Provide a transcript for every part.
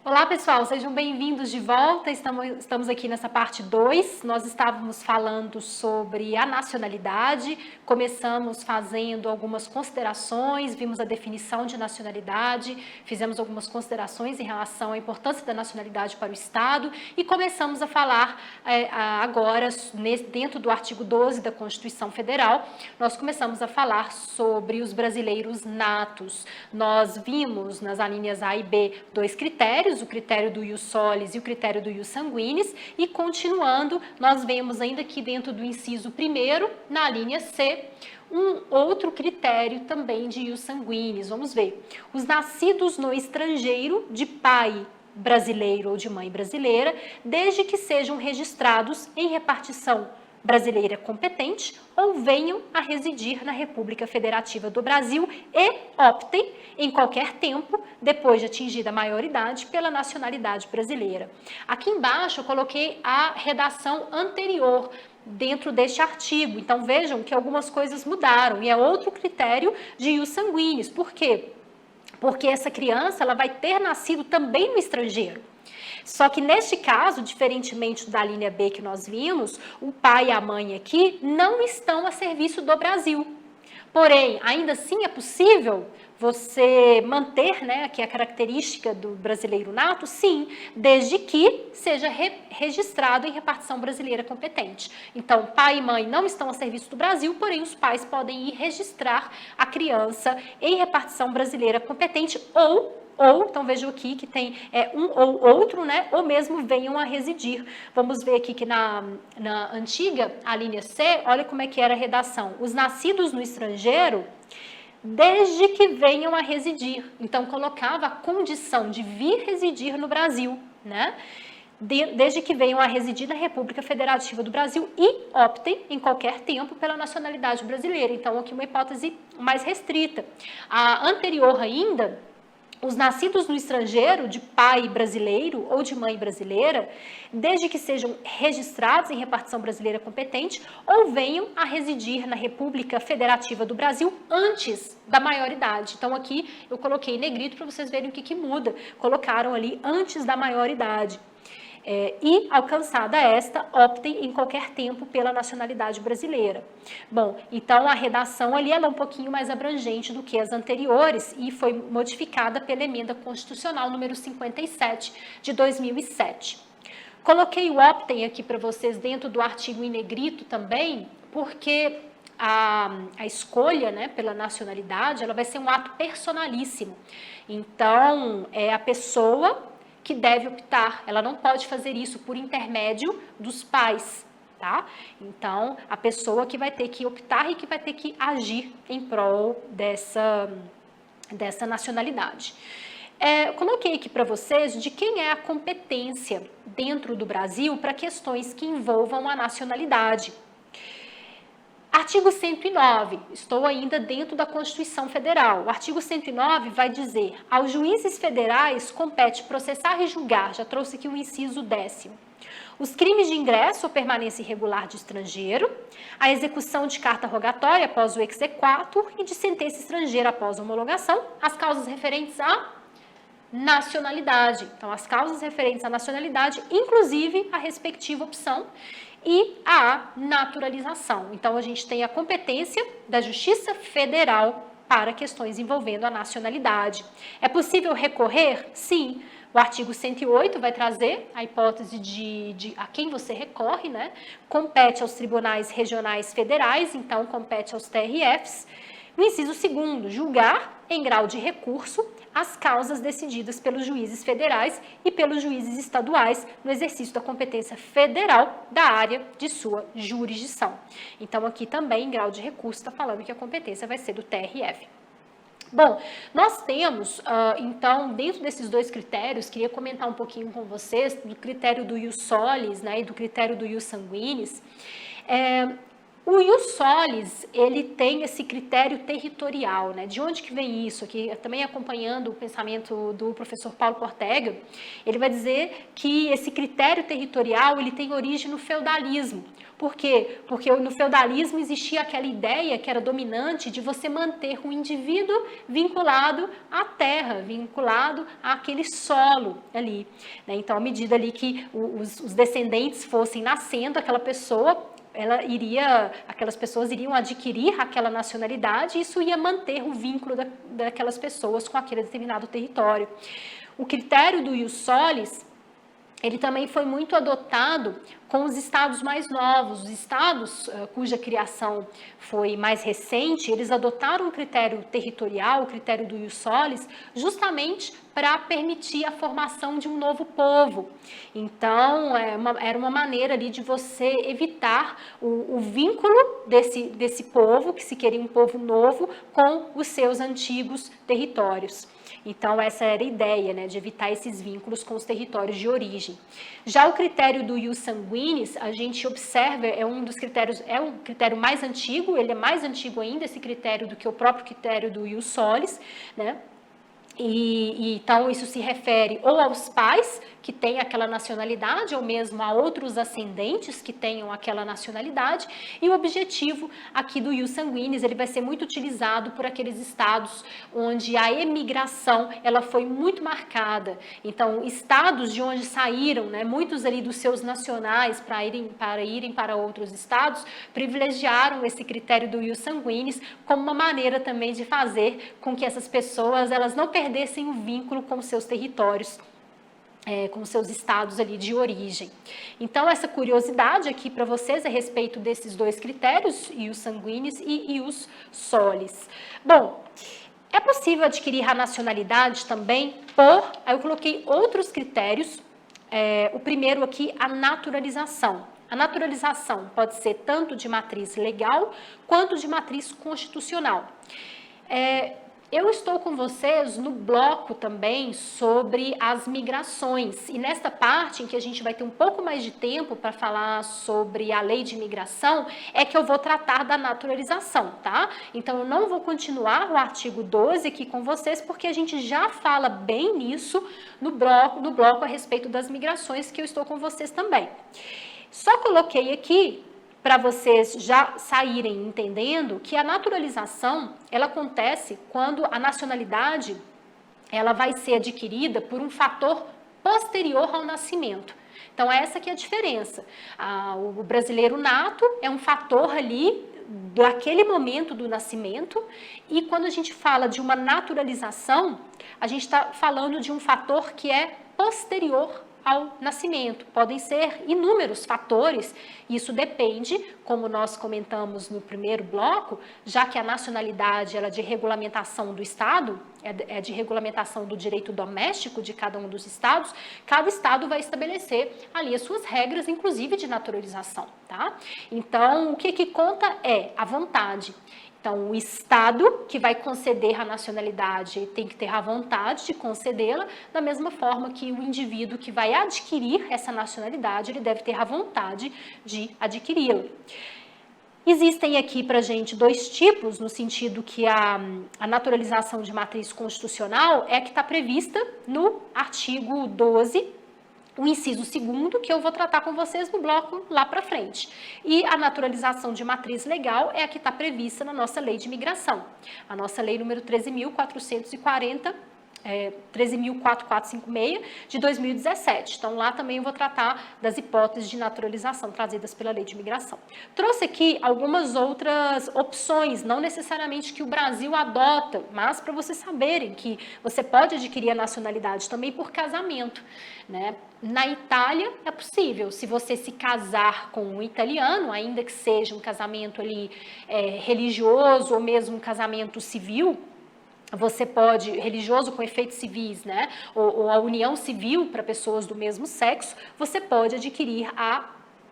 Olá pessoal, sejam bem-vindos de volta, estamos aqui nessa parte 2, nós estávamos falando sobre a nacionalidade, começamos fazendo algumas considerações, vimos a definição de nacionalidade, fizemos algumas considerações em relação à importância da nacionalidade para o Estado e começamos a falar agora, dentro do artigo 12 da Constituição Federal, nós começamos a falar sobre os brasileiros natos. Nós vimos nas alíneas A e B dois critérios, o critério do ius solis e o critério do ius sanguinis, e continuando, nós vemos ainda aqui dentro do inciso 1º, na linha C, um outro critério também de ius sanguinis. Vamos ver. Os nascidos no estrangeiro de pai brasileiro ou de mãe brasileira, desde que sejam registrados em repartição brasileira competente ou venham a residir na República Federativa do Brasil e optem, em qualquer tempo, depois de atingida a maioridade, pela nacionalidade brasileira. Aqui embaixo eu coloquei a redação anterior dentro deste artigo, então vejam que algumas coisas mudaram e é outro critério de ius sanguinis. Por quê? Porque essa criança ela vai ter nascido também no estrangeiro. Só que neste caso, diferentemente da linha B que nós vimos, o pai e a mãe aqui não estão a serviço do Brasil. Porém, ainda assim é possível você manter, né, aqui a característica do brasileiro nato, sim, desde que seja registrado em repartição brasileira competente. Então, pai e mãe não estão a serviço do Brasil, porém os pais podem ir registrar a criança em repartição brasileira competente ou, então vejam aqui que tem um ou outro, né, ou mesmo venham a residir. Vamos ver aqui que na antiga, a linha C, olha como é que era a redação. Os nascidos no estrangeiro, desde que venham a residir. Então, colocava a condição de vir residir no Brasil, né? Desde que venham a residir na República Federativa do Brasil e optem em qualquer tempo pela nacionalidade brasileira. Então, aqui uma hipótese mais restrita. A anterior ainda, os nascidos no estrangeiro, de pai brasileiro ou de mãe brasileira, desde que sejam registrados em repartição brasileira competente ou venham a residir na República Federativa do Brasil antes da maioridade. Então aqui eu coloquei em negrito para vocês verem o que muda. Colocaram ali antes da maioridade. E, alcançada esta, optem em qualquer tempo pela nacionalidade brasileira. Bom, então a redação ali ela é um pouquinho mais abrangente do que as anteriores e foi modificada pela emenda constitucional número 57 de 2007. Coloquei o optem aqui para vocês dentro do artigo em negrito também, porque a escolha, né, pela nacionalidade ela vai ser um ato personalíssimo. Então, é a pessoa que deve optar, ela não pode fazer isso por intermédio dos pais, tá? Então, a pessoa que vai ter que optar e que vai ter que agir em prol dessa nacionalidade. Eu coloquei aqui para vocês de quem é a competência dentro do Brasil para questões que envolvam a nacionalidade. Artigo 109, estou ainda dentro da Constituição Federal. O artigo 109 vai dizer, aos juízes federais compete processar e julgar, já trouxe aqui o inciso 10º, os crimes de ingresso ou permanência irregular de estrangeiro, a execução de carta rogatória após o exequatur e de sentença estrangeira após a homologação, as causas referentes à nacionalidade. Então, as causas referentes à nacionalidade, inclusive a respectiva opção, e a naturalização. Então, a gente tem a competência da Justiça Federal para questões envolvendo a nacionalidade. É possível recorrer? Sim. O artigo 108 vai trazer a hipótese de a quem você recorre, né? Compete aos tribunais regionais federais, então compete aos TRFs. No inciso 2º, julgar em grau de recurso as causas decididas pelos juízes federais e pelos juízes estaduais no exercício da competência federal da área de sua jurisdição. Então, aqui também, em grau de recurso, está falando que a competência vai ser do TRF. Bom, nós temos, então, dentro desses dois critérios, queria comentar um pouquinho com vocês do critério do ius solis, né, e do critério do ius sanguinis. O ius solis, ele tem esse critério territorial, né? De onde que vem isso? Aqui, também acompanhando o pensamento do professor Paulo Portega, ele vai dizer que esse critério territorial, ele tem origem no feudalismo. Por quê? Porque no feudalismo existia aquela ideia que era dominante de você manter o indivíduo vinculado à terra, vinculado àquele solo ali, né? Então, à medida ali que os descendentes fossem nascendo, aquela pessoa, aquelas pessoas iriam adquirir aquela nacionalidade e isso ia manter o vínculo daquelas pessoas com aquele determinado território. O critério do ius solis, ele também foi muito adotado com os estados mais novos. Os estados cuja criação foi mais recente, eles adotaram o critério territorial, o critério do ius solis, justamente para permitir a formação de um novo povo. Então, era uma maneira ali de você evitar o vínculo desse povo, que se queria um povo novo, com os seus antigos territórios. Então, essa era a ideia, né, de evitar esses vínculos com os territórios de origem. Já o critério do ius sanguinis, a gente observa, é um critério mais antigo, ele é mais antigo ainda, esse critério, do que o próprio critério do ius solis, né? Então, isso se refere ou aos pais que têm aquela nacionalidade, ou mesmo a outros ascendentes que tenham aquela nacionalidade, e o objetivo aqui do ius sanguinis, ele vai ser muito utilizado por aqueles estados onde a emigração, ela foi muito marcada. Então, estados de onde saíram, né, muitos ali dos seus nacionais para irem para outros estados, privilegiaram esse critério do ius sanguinis como uma maneira também de fazer com que essas pessoas, elas não perdessem o vínculo com seus territórios, com seus estados ali de origem. Então, essa curiosidade aqui para vocês a respeito desses dois critérios, ius sanguinis e ius solis. Bom, é possível adquirir a nacionalidade também aí eu coloquei outros critérios, o primeiro aqui, a naturalização. A naturalização pode ser tanto de matriz legal quanto de matriz constitucional. Eu estou com vocês no bloco também sobre as migrações, e nesta parte em que a gente vai ter um pouco mais de tempo para falar sobre a lei de imigração, é que eu vou tratar da naturalização, tá? Então, eu não vou continuar o artigo 12 aqui com vocês, porque a gente já fala bem nisso no bloco a respeito das migrações, que eu estou com vocês também. Só coloquei aqui para vocês já saírem entendendo que a naturalização, ela acontece quando a nacionalidade, ela vai ser adquirida por um fator posterior ao nascimento. Então, essa que é a diferença. O brasileiro nato é um fator ali daquele momento do nascimento, e quando a gente fala de uma naturalização, a gente está falando de um fator que é posterior ao nascimento. Podem ser inúmeros fatores, isso depende, como nós comentamos no primeiro bloco, já que a nacionalidade ela é de regulamentação do Estado, é de regulamentação do direito doméstico de cada um dos estados, cada estado vai estabelecer ali as suas regras, inclusive de naturalização, tá? Então, o que conta é a vontade. Então, o Estado que vai conceder a nacionalidade tem que ter a vontade de concedê-la, da mesma forma que o indivíduo que vai adquirir essa nacionalidade, ele deve ter a vontade de adquiri-la. Existem aqui para a gente dois tipos, no sentido que a naturalização de matriz constitucional é a que está prevista no artigo 12, o inciso 2º, que eu vou tratar com vocês no bloco lá para frente. E a naturalização de matriz legal é a que está prevista na nossa lei de imigração. A nossa lei número 13.440, 13.4456, de 2017. Então, lá também eu vou tratar das hipóteses de naturalização trazidas pela lei de imigração. Trouxe aqui algumas outras opções, não necessariamente que o Brasil adota, mas para vocês saberem que você pode adquirir a nacionalidade também por casamento, né? Na Itália é possível, se você se casar com um italiano, ainda que seja um casamento ali religioso ou mesmo um casamento civil, você pode, religioso com efeitos civis, né, ou a união civil para pessoas do mesmo sexo, você pode adquirir a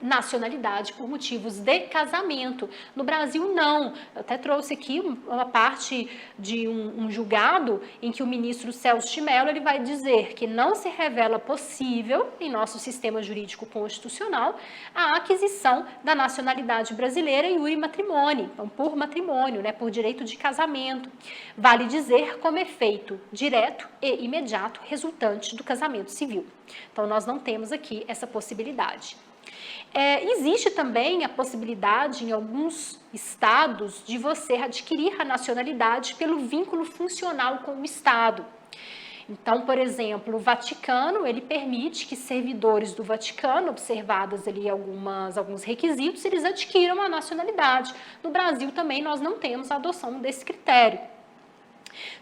nacionalidade por motivos de casamento. No Brasil, não. Eu até trouxe aqui uma parte de um julgado em que o ministro Celso de Mello ele vai dizer que não se revela possível, em nosso sistema jurídico constitucional, a aquisição da nacionalidade brasileira em iure matrimônio, então por matrimônio, né, por direito de casamento. Vale dizer como efeito direto e imediato resultante do casamento civil. Então, nós não temos aqui essa possibilidade. Existe também a possibilidade em alguns estados de você adquirir a nacionalidade pelo vínculo funcional com o estado. Então, por exemplo, o Vaticano, ele permite que servidores do Vaticano, observadas ali alguns requisitos, eles adquiram a nacionalidade. No Brasil também nós não temos a adoção desse critério.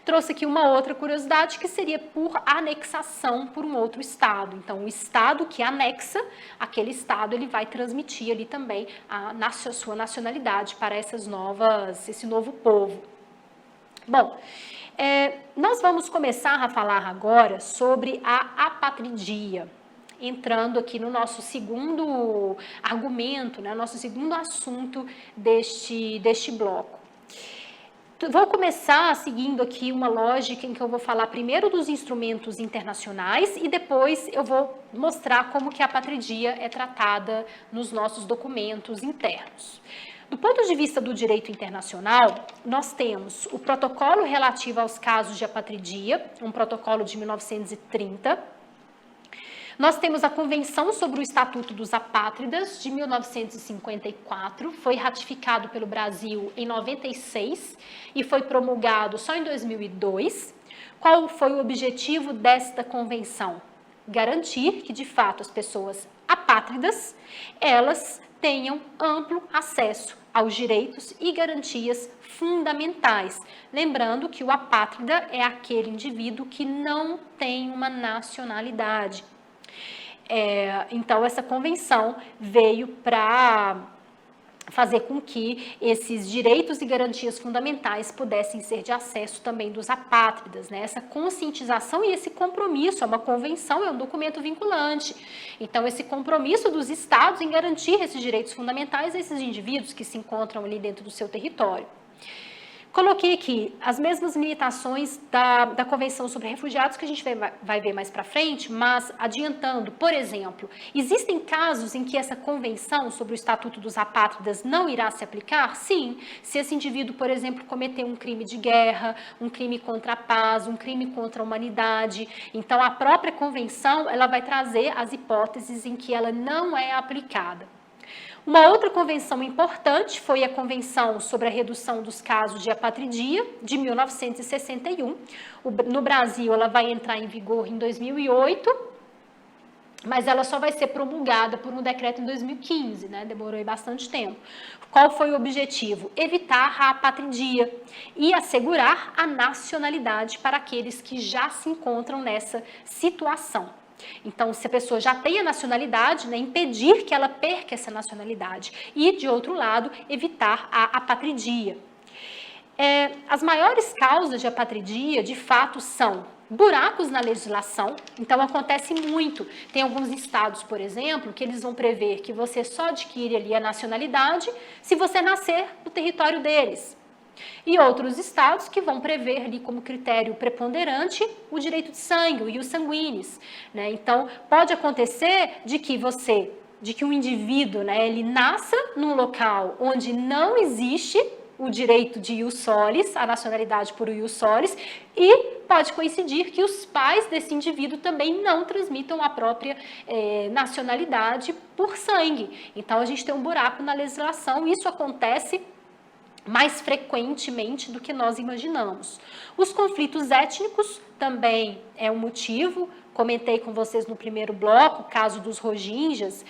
Trouxe aqui uma outra curiosidade que seria por anexação por um outro estado. Então, o estado que anexa, aquele estado ele vai transmitir ali também a sua nacionalidade para esse novo povo. Bom, nós vamos começar a falar agora sobre a apátridia, entrando aqui no nosso segundo argumento, né, nosso segundo assunto deste bloco. Vou começar seguindo aqui uma lógica em que eu vou falar primeiro dos instrumentos internacionais e depois eu vou mostrar como que a apátridia é tratada nos nossos documentos internos. Do ponto de vista do direito internacional, nós temos o protocolo relativo aos casos de apátridia, um protocolo de 1930. Nós temos a Convenção sobre o Estatuto dos Apátridas, de 1954, foi ratificado pelo Brasil em 96 e foi promulgado só em 2002. Qual foi o objetivo desta convenção? Garantir que, de fato, as pessoas apátridas, elas tenham amplo acesso aos direitos e garantias fundamentais. Lembrando que o apátrida é aquele indivíduo que não tem uma nacionalidade. Então, essa convenção veio para fazer com que esses direitos e garantias fundamentais pudessem ser de acesso também dos apátridas, né? Essa conscientização e esse compromisso, uma convenção é um documento vinculante. Então, esse compromisso dos estados em garantir esses direitos fundamentais a esses indivíduos que se encontram ali dentro do seu território. Coloquei aqui as mesmas limitações da Convenção sobre Refugiados que a gente vai ver mais para frente, mas adiantando, por exemplo, existem casos em que essa Convenção sobre o Estatuto dos Apátridas não irá se aplicar? Sim, se esse indivíduo, por exemplo, cometeu um crime de guerra, um crime contra a paz, um crime contra a humanidade. Então, a própria Convenção ela vai trazer as hipóteses em que ela não é aplicada. Uma outra convenção importante foi a Convenção sobre a Redução dos Casos de Apátridia, de 1961. No Brasil, ela vai entrar em vigor em 2008, mas ela só vai ser promulgada por um decreto em 2015, né? Demorou bastante tempo. Qual foi o objetivo? Evitar a apátridia e assegurar a nacionalidade para aqueles que já se encontram nessa situação. Então, se a pessoa já tem a nacionalidade, né, impedir que ela perca essa nacionalidade. E, de outro lado, evitar a apátridia. As maiores causas de apátridia, de fato, são buracos na legislação. Então, acontece muito. Tem alguns estados, por exemplo, que eles vão prever que você só adquire ali a nacionalidade se você nascer no território deles. E outros estados que vão prever ali como critério preponderante o direito de sangue, o ius sanguinis, né? Então, pode acontecer de que um indivíduo, né, ele nasça num local onde não existe o direito de ius solis, a nacionalidade por ius solis, e pode coincidir que os pais desse indivíduo também não transmitam a própria nacionalidade por sangue. Então, a gente tem um buraco na legislação, e isso acontece mais frequentemente do que nós imaginamos. Os conflitos étnicos também é um motivo. Comentei com vocês no primeiro bloco o caso dos Rohingyas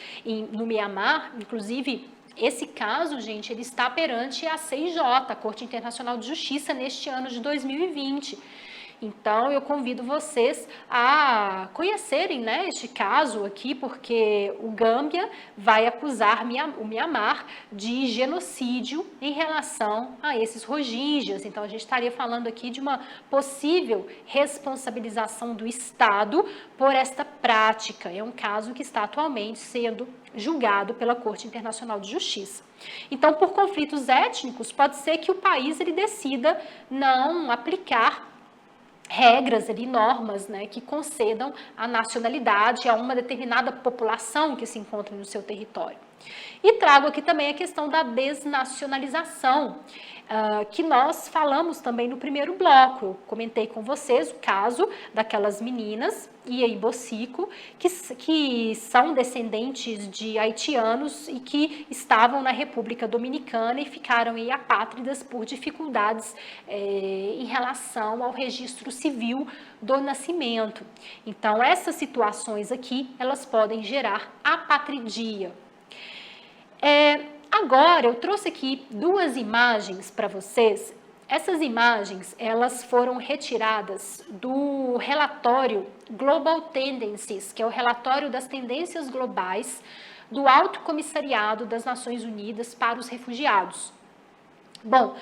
no Mianmar. Inclusive, esse caso, gente, ele está perante a CIJ, a Corte Internacional de Justiça, neste ano de 2020. Então, eu convido vocês a conhecerem, né, este caso aqui, porque o Gâmbia vai acusar o Mianmar de genocídio em relação a esses Rohingyas. Então, a gente estaria falando aqui de uma possível responsabilização do Estado por esta prática. É um caso que está atualmente sendo julgado pela Corte Internacional de Justiça. Então, por conflitos étnicos, pode ser que o país ele decida não aplicar regras ali, normas, né, que concedam a nacionalidade a uma determinada população que se encontra no seu território. E trago aqui também a questão da desnacionalização, que nós falamos também no primeiro bloco. Eu comentei com vocês o caso daquelas meninas, Ia e Bocico, que são descendentes de haitianos e que estavam na República Dominicana e ficaram aí apátridas por dificuldades em relação ao registro civil do nascimento. Então, essas situações aqui, elas podem gerar apatridia. Agora, eu trouxe aqui duas imagens para vocês. Essas imagens, elas foram retiradas do relatório Global Tendencies, que é o relatório das tendências globais do Alto Comissariado das Nações Unidas para os Refugiados. Bom,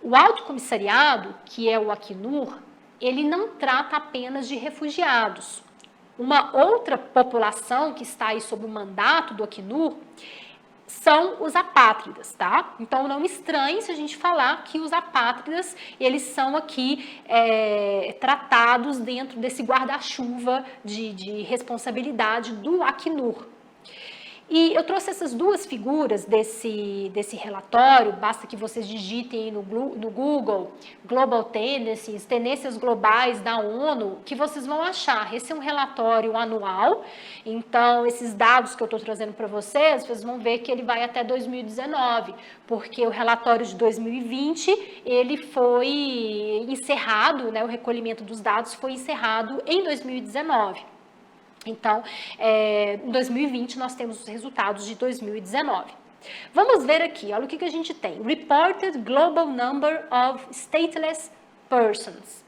o Alto Comissariado, que é o Acnur, ele não trata apenas de refugiados. Uma outra população que está aí sob o mandato do Acnur são os apátridas, tá? Então, não estranhe se a gente falar que os apátridas, eles são aqui tratados dentro desse guarda-chuva de responsabilidade do Acnur. E eu trouxe essas duas figuras desse relatório, basta que vocês digitem no Google, Global Tendencies, tendências globais da ONU, que vocês vão achar. Esse é um relatório anual, então esses dados que eu estou trazendo para vocês vão ver que ele vai até 2019, porque o relatório de 2020, ele foi encerrado, né, o recolhimento dos dados foi encerrado em 2019. Então, em 2020, nós temos os resultados de 2019. Vamos ver aqui, olha o que a gente tem. Reported Global Number of Stateless Persons.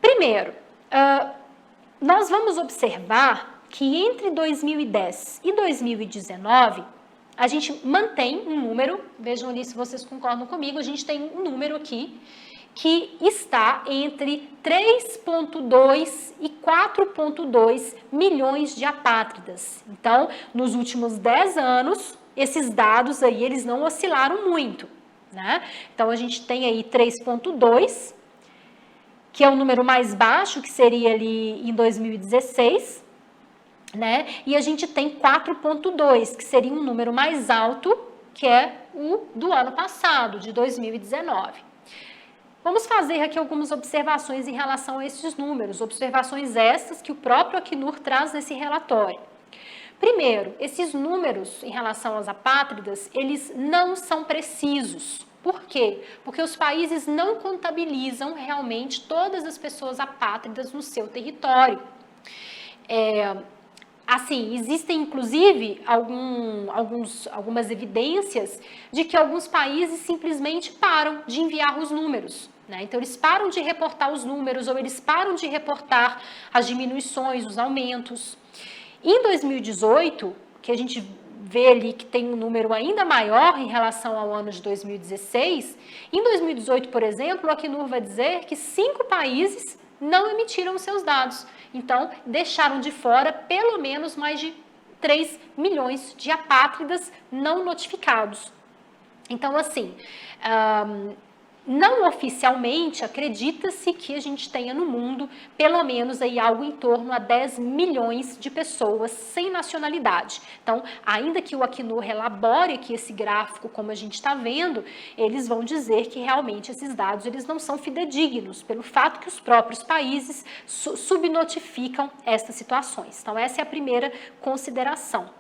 Primeiro, nós vamos observar que entre 2010 e 2019, a gente mantém um número, vejam ali se vocês concordam comigo, a gente tem um número aqui, que está entre 3,2 e 4,2 milhões de apátridas. Então, nos últimos 10 anos, esses dados aí, eles não oscilaram muito, né? Então, a gente tem aí 3,2, que é o número mais baixo, que seria ali em 2016, né? E a gente tem 4,2, que seria um número mais alto, que é o do ano passado, de 2019. Vamos fazer aqui algumas observações em relação a esses números, observações estas que o próprio Acnur traz nesse relatório. Primeiro, esses números em relação às apátridas, eles não são precisos. Por quê? Porque os países não contabilizam realmente todas as pessoas apátridas no seu território. Assim, existem inclusive algumas evidências de que alguns países simplesmente param de enviar os números, né? Então, eles param de reportar os números ou eles param de reportar as diminuições, os aumentos. Em 2018, que a gente vê ali que tem um número ainda maior em relação ao ano de 2016, em 2018, por exemplo, o Acnur vai dizer que 5 países não emitiram os seus dados. Então, deixaram de fora pelo menos mais de 3 milhões de apátridas não notificados. Então, assim, não oficialmente, acredita-se que a gente tenha no mundo pelo menos aí algo em torno a 10 milhões de pessoas sem nacionalidade. Então, ainda que o Acnur elabore aqui esse gráfico, como a gente está vendo, eles vão dizer que realmente esses dados eles não são fidedignos, pelo fato que os próprios países subnotificam estas situações. Então, essa é a primeira consideração.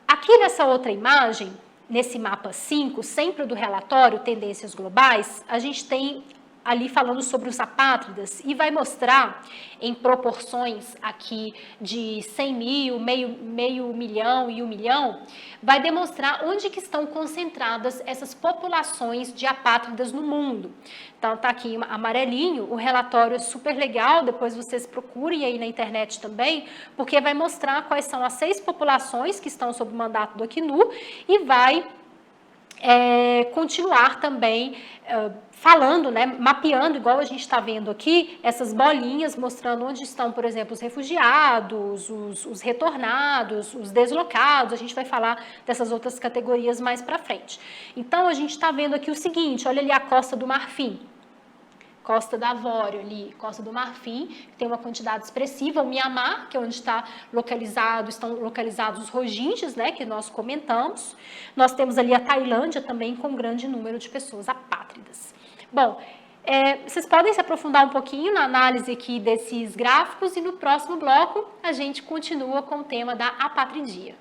Aqui nessa outra imagem, nesse mapa 5, sempre do relatório Tendências Globais, a gente tem ali falando sobre os apátridas e vai mostrar em proporções aqui de 100 mil, meio milhão e 1 milhão, vai demonstrar onde que estão concentradas essas populações de apátridas no mundo. Então tá aqui amarelinho, o relatório é super legal, depois vocês procurem aí na internet também, porque vai mostrar quais são as 6 populações que estão sob o mandato do Acnur e vai continuar também falando, né, mapeando, igual a gente está vendo aqui, essas bolinhas mostrando onde estão, por exemplo, os refugiados, os retornados, os deslocados. A gente vai falar dessas outras categorias mais para frente. Então, a gente está vendo aqui o seguinte, olha ali a Costa do Marfim. Costa d'Avorio ali, Costa do Marfim, que tem uma quantidade expressiva, o Mianmar, que é onde estão localizados os rojinges, né, que nós comentamos. Nós temos ali a Tailândia também, com um grande número de pessoas apátridas. Bom, vocês podem se aprofundar um pouquinho na análise aqui desses gráficos e no próximo bloco a gente continua com o tema da apatridia.